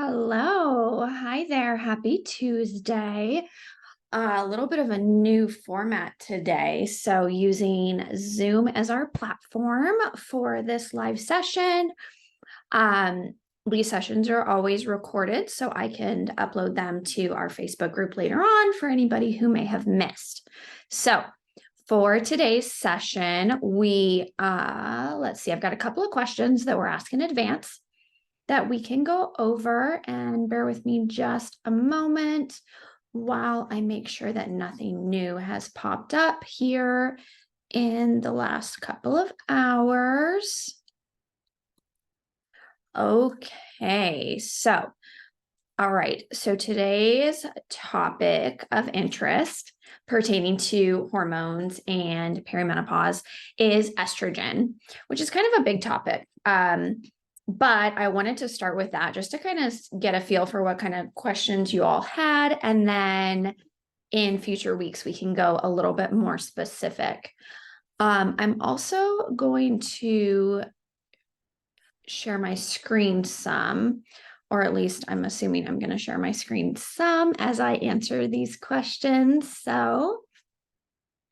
Hello. Hi there. Happy Tuesday. A little bit of a new format today. So, using Zoom as our platform for this live session. Um, these sessions are always recorded, so I can upload them to our Facebook group later on for anybody who may have missed. So, for today's session, let's see, I've got a couple of questions that we're asking in advance that we can go over, and bear with me just a moment while I make sure that nothing new has popped up here in the last couple of hours. Okay, all right, so today's topic of interest pertaining to hormones and perimenopause is estrogen, which is kind of a big topic. But I wanted to start with that just to kind of get a feel for what kind of questions you all had. And then in future weeks, we can go a little bit more specific. I'm also going to share my screen some, or at least I'm assuming I'm going to share my screen some as I answer these questions. So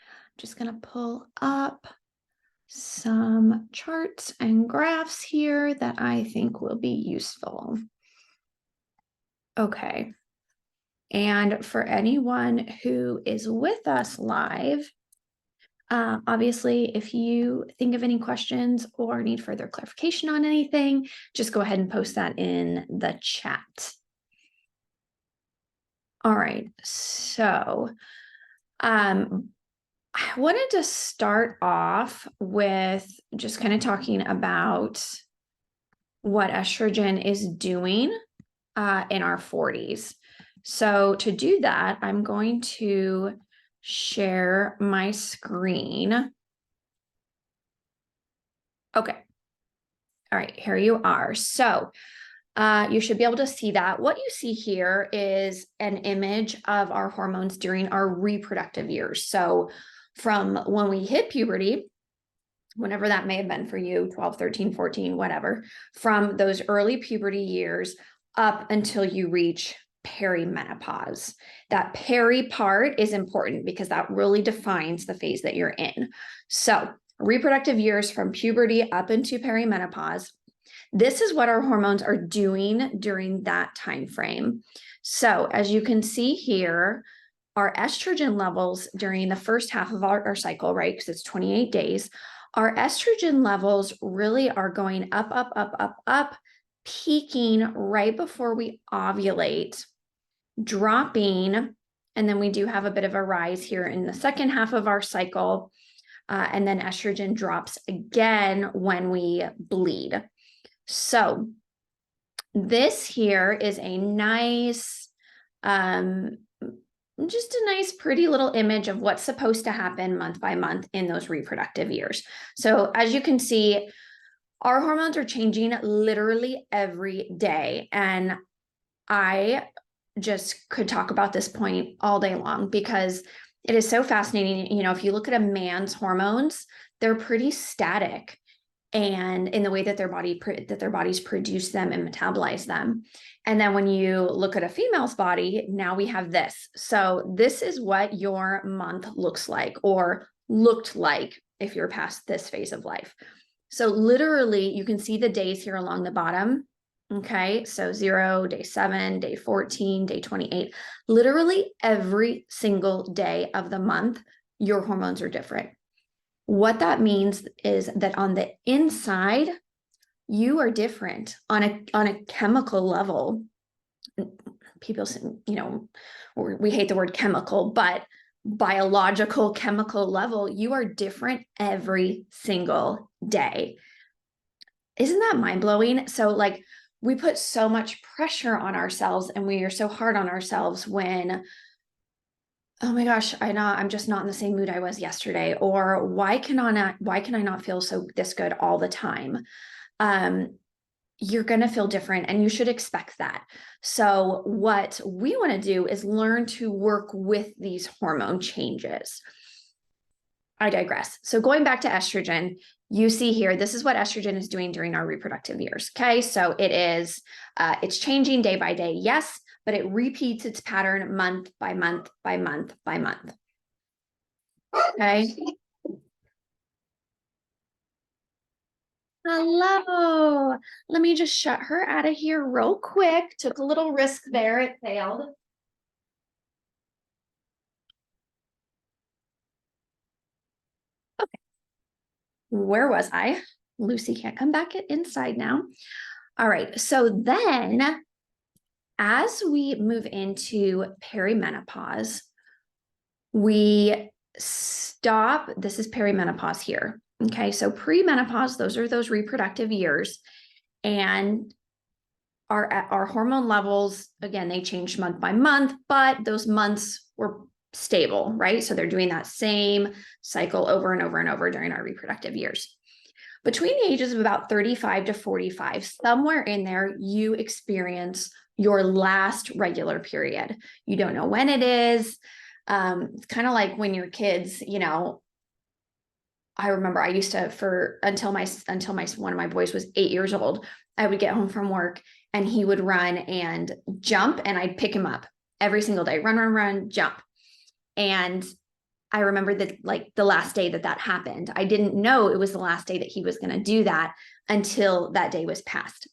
I'm just going to pull up some charts and graphs here that I think will be useful. Okay. And for anyone who is with us live, obviously, if you think of any questions or need further clarification on anything, just go ahead and post that in the chat. All right. So, I wanted to start off with just kind of talking about what estrogen is doing in our 40s. So to do that, I'm going to share my screen. Okay. All right, here you are. So you should be able to see that. What you see here is an image of our hormones during our reproductive years. So from when we hit puberty, whenever that may have been for you, 12, 13, 14, whatever, from those early puberty years up until you reach perimenopause. That peri part is important because that really defines the phase that you're in. So reproductive years from puberty up into perimenopause. This is what our hormones are doing during that time frame. So as you can see here, our estrogen levels during the first half of our cycle, right? Because it's 28 days, our estrogen levels really are going up, up, up, up, up, peaking right before we ovulate, dropping, and then we do have a bit of a rise here in the second half of our cycle, and then estrogen drops again when we bleed. So this here is a nice, just a nice, pretty little image of what's supposed to happen month by month in those reproductive years. So as you can see, our hormones are changing literally every day. And I just could talk about this point all day long because it is so fascinating. You know, if you look at a man's hormones, they're pretty static, and in the way that their bodies produce them and metabolize them. And then when you look at a female's body, now we have this. So this is what your month looks like, or looked like if you're past this phase of life. So literally you can see the days here along the bottom. Okay, so 0, day 7, day 14, day 28, literally every single day of the month, your hormones are different. What that means is that on the inside, you are different on a chemical level. People say, you know, we hate the word chemical, but biological chemical level, you are different every single day. Isn't that mind-blowing? So like we put so much pressure on ourselves, and we are so hard on ourselves when, oh my gosh, I'm just not in the same mood I was yesterday, or why can I not feel this good all the time? You're going to feel different, and you should expect that. So what we want to do is learn to work with these hormone changes. I digress. So going back to estrogen, you see here, this is what estrogen is doing during our reproductive years. Okay. So it is, it's changing day by day. Yes, but it repeats its pattern month by month by month by month. Okay. Hello. Let me just shut her out of here real quick. Took a little risk there. It failed. Okay. Where was I? Lucy can't come back inside now. All right. So then as we move into perimenopause, we stop. This is perimenopause here. Okay. So premenopause, those are those reproductive years. And our hormone levels, again, they change month by month, but those months were stable, right? So they're doing that same cycle over and over and over during our reproductive years. Between the ages of about 35 to 45, somewhere in there, you experience your last regular period. You don't know when it is. It's kind of like when you're kids, you know, I remember I used to, until one of my boys was 8 years old, I would get home from work and he would run and jump and I'd pick him up every single day, run, jump. And I remember that, like, the last day that happened, I didn't know it was the last day that he was going to do that until that day was passed.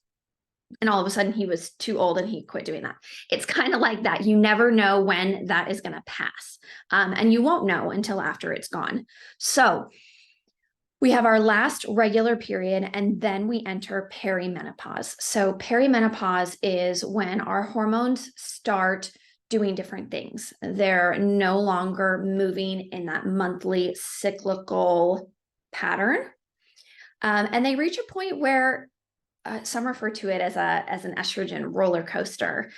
And all of a sudden he was too old and he quit doing that. It's kind of like that. You never know when that is going to pass. And you won't know until after it's gone. So we have our last regular period and then we enter perimenopause. So perimenopause is when our hormones start doing different things. They're no longer moving in that monthly cyclical pattern. And they reach a point where some refer to it as an estrogen roller coaster.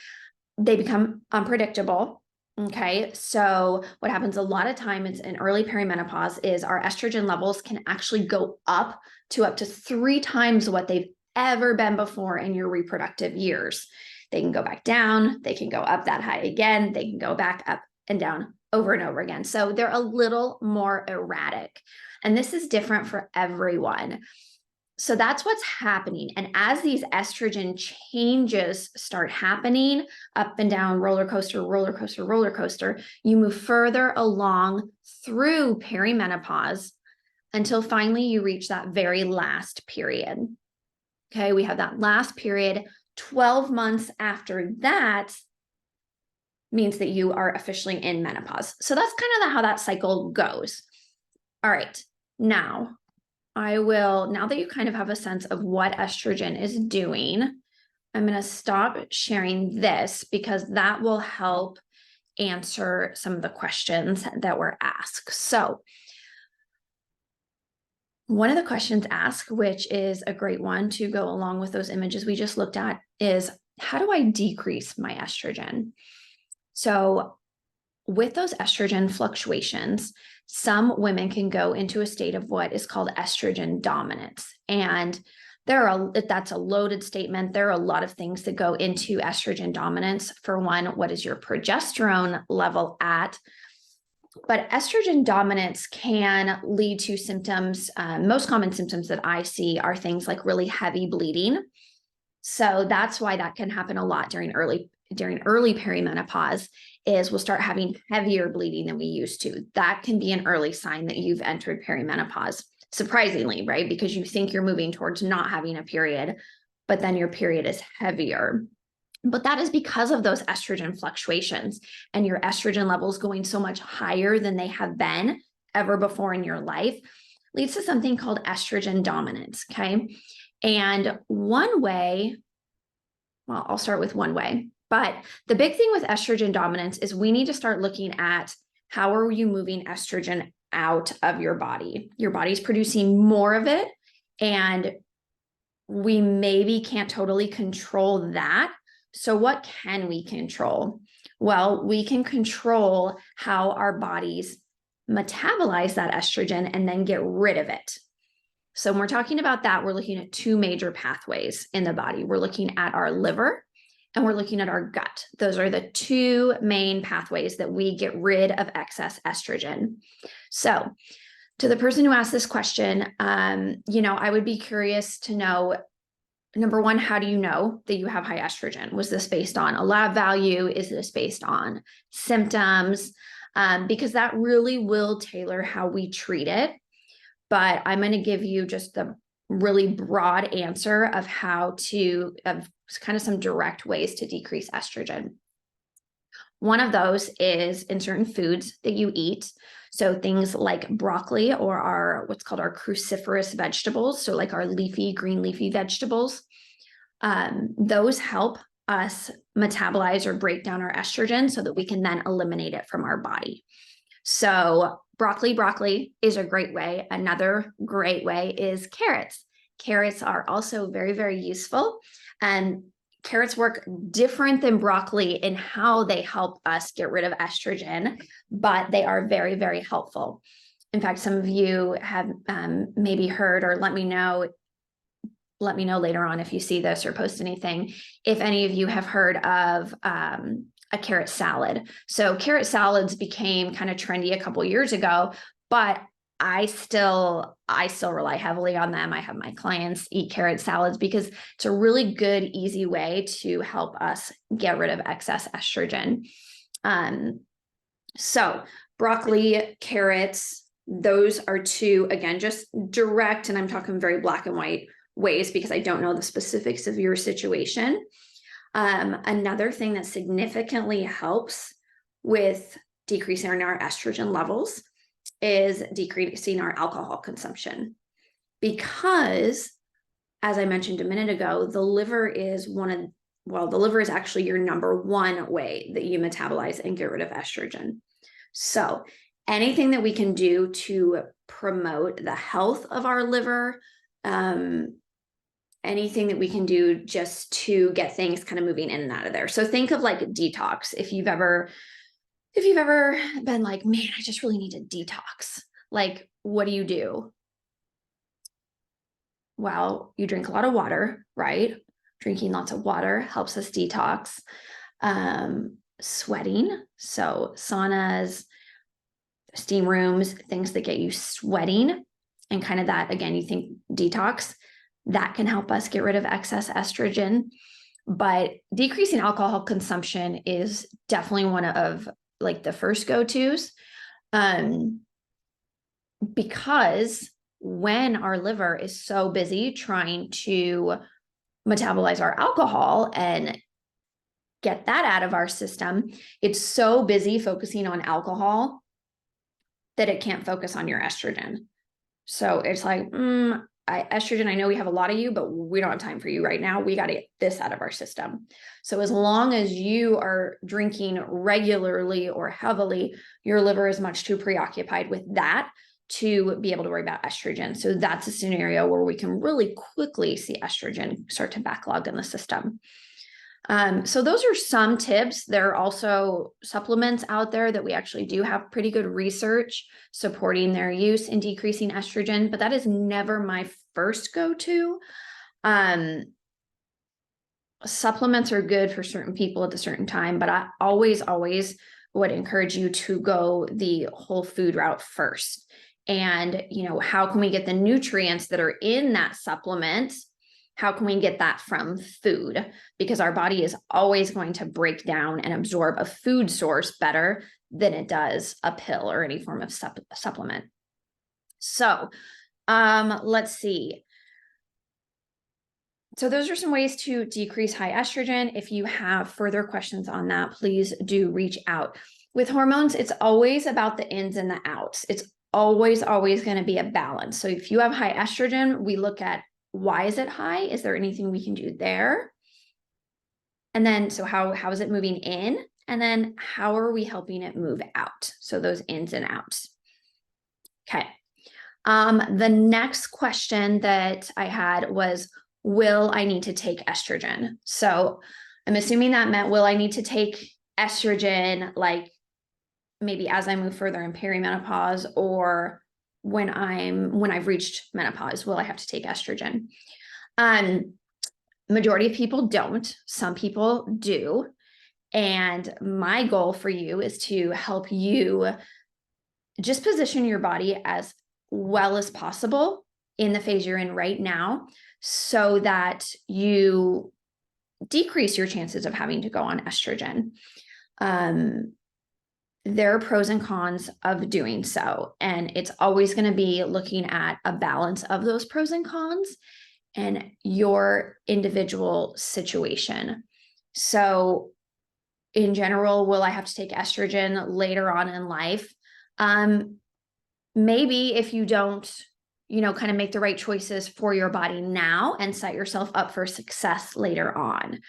They become unpredictable. Okay, so what happens a lot of times in early perimenopause is our estrogen levels can actually go up to 3 times what they've ever been before in your reproductive years. They can go back down, they can go up that high again, they can go back up and down over and over again. So they're a little more erratic. And this is different for everyone. So that's what's happening. And as these estrogen changes start happening, up and down, roller coaster, you move further along through perimenopause until finally you reach that very last period. Okay, we have that last period. 12 months after that means that you are officially in menopause. So that's kind of how that cycle goes. All right, now that you kind of have a sense of what estrogen is doing, I'm going to stop sharing this because that will help answer some of the questions that were asked. So one of the questions asked, which is a great one to go along with those images we just looked at, is how do I decrease my estrogen? So with those estrogen fluctuations, some women can go into a state of what is called estrogen dominance. And that's a loaded statement. There are a lot of things that go into estrogen dominance. For one, what is your progesterone level at? But estrogen dominance can lead to symptoms. Most common symptoms that I see are things like really heavy bleeding. So that's why that can happen a lot during early perimenopause. Is we'll start having heavier bleeding than we used to. That can be an early sign that you've entered perimenopause, surprisingly, right? Because you think you're moving towards not having a period, but then your period is heavier. But that is because of those estrogen fluctuations and your estrogen levels going so much higher than they have been ever before in your life leads to something called estrogen dominance, okay? And one way, well, I'll start with one way. But the big thing with estrogen dominance is we need to start looking at how are you moving estrogen out of your body. Your body's producing more of it, and we maybe can't totally control that. So what can we control? Well, we can control how our bodies metabolize that estrogen and then get rid of it. So when we're talking about that, we're looking at 2 major pathways in the body. We're looking at our liver and we're looking at our gut. Those are the 2 main pathways that we get rid of excess estrogen. So To the person who asked this question, I would be curious to know, number one, how do you know that you have high estrogen? Was this based on a lab value? Is this based on symptoms? Because that really will tailor how we treat it. But I'm going to give you just the really broad answer of kind of some direct ways to decrease estrogen. One of those is in certain foods that you eat. So things like broccoli or what's called our cruciferous vegetables. So like our green leafy vegetables. Those help us metabolize or break down our estrogen so that we can then eliminate it from our body. So broccoli is a great way. Another great way is carrots. Carrots are also very, very useful. And carrots work different than broccoli in how they help us get rid of estrogen, but they are very, very helpful. In fact, some of you have maybe heard, or let me know later on if you see this or post anything, if any of you have heard of a carrot salad. So carrot salads became kind of trendy a couple years ago, but I still rely heavily on them. I have my clients eat carrot salads because it's a really good, easy way to help us get rid of excess estrogen. So broccoli, carrots, those are two, again, just direct, and I'm talking very black and white ways because I don't know the specifics of your situation. Another thing that significantly helps with decreasing our estrogen levels is decreasing our alcohol consumption. Because, as I mentioned a minute ago, the liver is actually your number one way that you metabolize and get rid of estrogen. So anything that we can do to promote the health of our liver, anything that we can do just to get things kind of moving in and out of there. So think of like detox. If you've ever been like, man, I just really need to detox. Like, what do? Well, you drink a lot of water, right? Drinking lots of water helps us detox. Sweating. So saunas, steam rooms, things that get you sweating and kind of that, again, you think detox, that can help us get rid of excess estrogen. But decreasing alcohol consumption is definitely one of like the first go-tos, because when our liver is so busy trying to metabolize our alcohol and get that out of our system, it's so busy focusing on alcohol that it can't focus on your estrogen. So it's like, estrogen, I know we have a lot of you, but we don't have time for you right now. We got to get this out of our system. So as long as you are drinking regularly or heavily, your liver is much too preoccupied with that to be able to worry about estrogen. So that's a scenario where we can really quickly see estrogen start to backlog in the system. So those are some tips. There are also supplements out there that we actually do have pretty good research supporting their use in decreasing estrogen, but that is never my first go-to. Supplements are good for certain people at a certain time, but I always would encourage you to go the whole food route first. And, how can we get the nutrients that are in that supplement? How can we get that from food? Because our body is always going to break down and absorb a food source better than it does a pill or any form of supplement. So let's see. So those are some ways to decrease high estrogen. If you have further questions on that, please do reach out. With hormones, it's always about the ins and the outs. It's always going to be a balance. So if you have high estrogen, we look at, why is it high? Is there anything we can do there? And then, so how is it moving in? And then how are we helping it move out? So those ins and outs. Okay. The next question that I had was, will I need to take estrogen? So I'm assuming that meant, will I need to take estrogen, like maybe as I move further in perimenopause, or when I've reached menopause, will I have to take estrogen? Majority of people don't. Some people do. And my goal for you is to help you just position your body as well as possible in the phase you're in right now, so that you decrease your chances of having to go on estrogen. There are pros and cons of doing so, and it's always going to be looking at a balance of those pros and cons and your individual situation. So in general, will I have to take estrogen later on in life? Maybe if you don't, kind of make the right choices for your body now and set yourself up for success later on.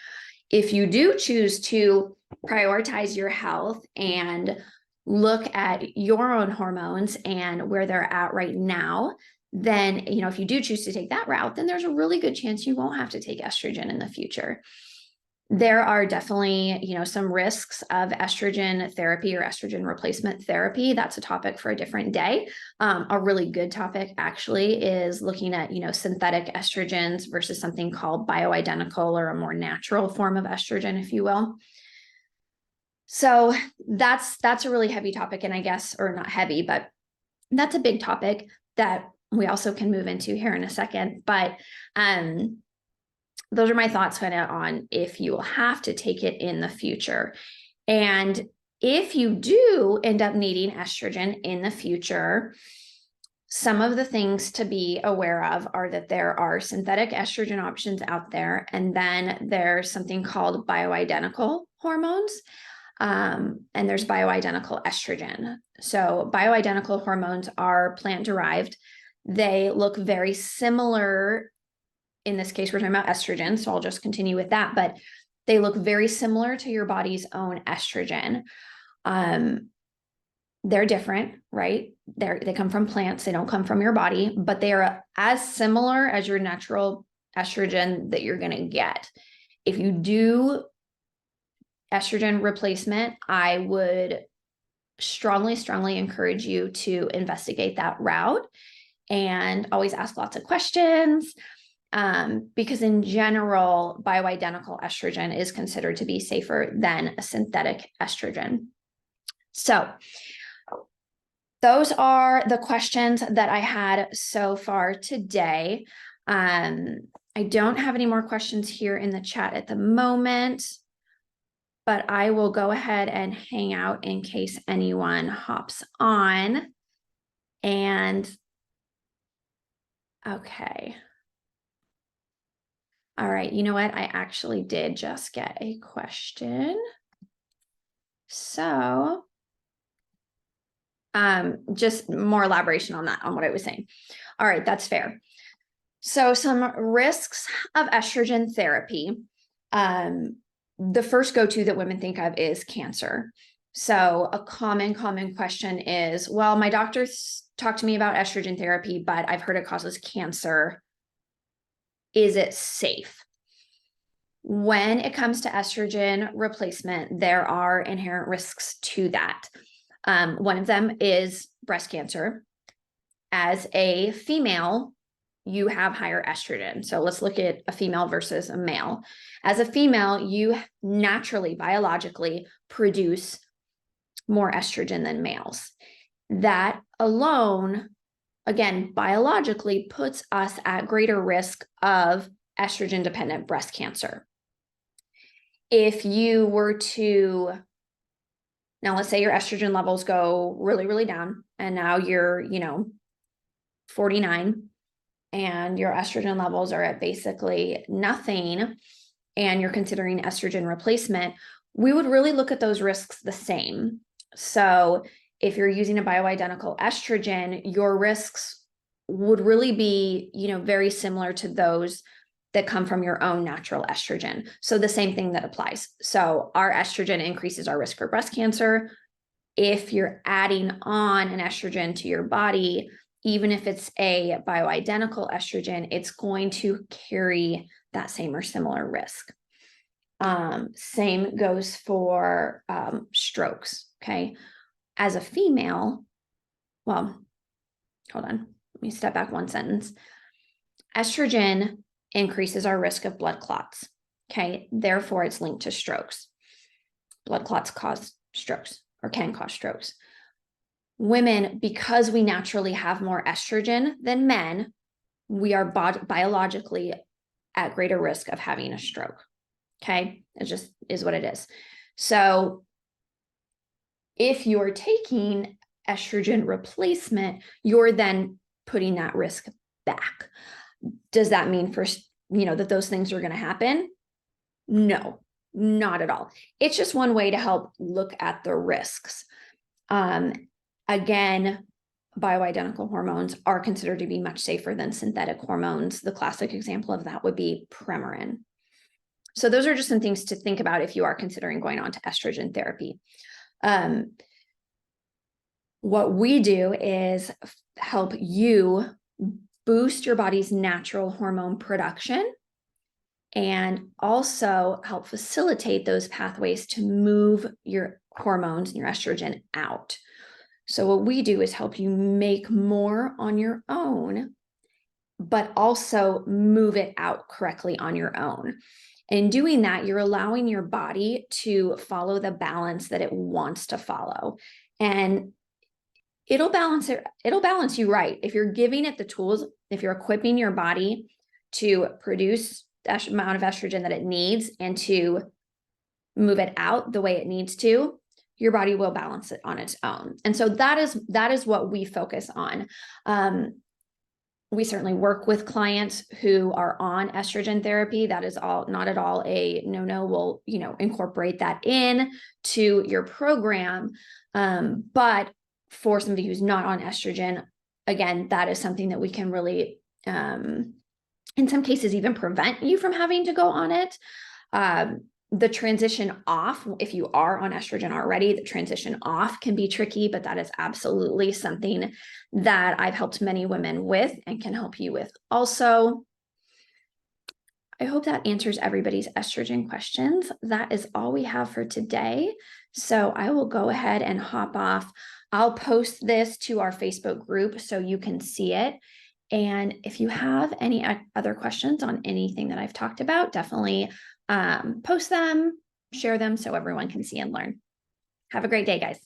If you do choose to prioritize your health and look at your own hormones and where they're at right now, then, if you do choose to take that route, then there's a really good chance you won't have to take estrogen in the future. There are definitely, some risks of estrogen therapy or estrogen replacement therapy. That's a topic for a different day. A really good topic actually is looking at, synthetic estrogens versus something called bioidentical, or a more natural form of estrogen, if you will. So that's a really heavy topic, and I guess, or not heavy, but that's a big topic that we also can move into here in a second. But those are my thoughts kind of on if you will have to take it in the future. And if you do end up needing estrogen in the future, some of the things to be aware of are that there are synthetic estrogen options out there, and then there's something called bioidentical hormones, and there's bioidentical estrogen. So bioidentical hormones are plant-derived. They look very similar. In this case, we're talking about estrogen, so I'll just continue with that, but they look very similar to your body's own estrogen. They're different, right? They come from plants. They don't come from your body, but they are as similar as your natural estrogen that you're going to get. If you do estrogen replacement, I would strongly encourage you to investigate that route and always ask lots of questions. Because in general, bioidentical estrogen is considered to be safer than a synthetic estrogen. So those are the questions that I had so far today. I don't have any more questions here in the chat at the moment, but I will go ahead and hang out in case anyone hops on. And okay. All right, you know what? I actually did just get a question. So just more elaboration on that, on what I was saying. All right, that's fair. So some risks of estrogen therapy. The first go-to that women think of is cancer. So a common question is, well, my doctor's talked to me about estrogen therapy, but I've heard it causes cancer. Is it safe? When it comes to estrogen replacement, there are inherent risks to that. One of them is breast cancer. As a female, you have higher estrogen. So let's look at a female versus a male. As a female, you naturally, biologically produce more estrogen than males. That alone, again, biologically puts us at greater risk of estrogen-dependent breast cancer. If you were to, now let's say your estrogen levels go really down, and now you're, 49, and your estrogen levels are at basically nothing, and you're considering estrogen replacement, we would really look at those risks the same. So if you're using a bioidentical estrogen, your risks would really be, very similar to those that come from your own natural estrogen. So the same thing that applies. So our estrogen increases our risk for breast cancer. If you're adding on an estrogen to your body, even if it's a bioidentical estrogen, it's going to carry that same or similar risk. Same goes for strokes, okay? As a female, well, hold on, let me step back one sentence. Estrogen increases our risk of blood clots, okay? Therefore, it's linked to strokes. Blood clots cause strokes, or can cause strokes. women, because we naturally have more estrogen than men, we are biologically at greater risk of having a stroke. Okay. It just is what it is. So if you're taking estrogen replacement, you're then putting that risk back. Does that mean that those things are going to happen? No, not at all. It's just one way to help look at the risks. Again, bioidentical hormones are considered to be much safer than synthetic hormones. The classic example of that would be Premarin. So those are just some things to think about if you are considering going on to estrogen therapy. What we do is help you boost your body's natural hormone production and also help facilitate those pathways to move your hormones and your estrogen out. So what we do is help you make more on your own, but also move it out correctly on your own. In doing that, you're allowing your body to follow the balance that it wants to follow. And it'll balance you right. If you're giving it the tools, if you're equipping your body to produce the amount of estrogen that it needs and to move it out the way it needs to, your body will balance it on its own. And so that is what we focus on. We certainly work with clients who are on estrogen therapy. That is not at all a no. We'll, incorporate that in to your program. But for somebody who's not on estrogen, again, that is something that we can really, in some cases, even prevent you from having to go on it. The transition off, if you are on estrogen already, the transition off can be tricky, but that is absolutely something that I've helped many women with and can help you with also. I hope that answers everybody's estrogen questions. That is all we have for today. So I will go ahead and hop off. I'll post this to our Facebook group so you can see it. And if you have any other questions on anything that I've talked about, definitely post them, share them so everyone can see and learn. Have a great day, guys.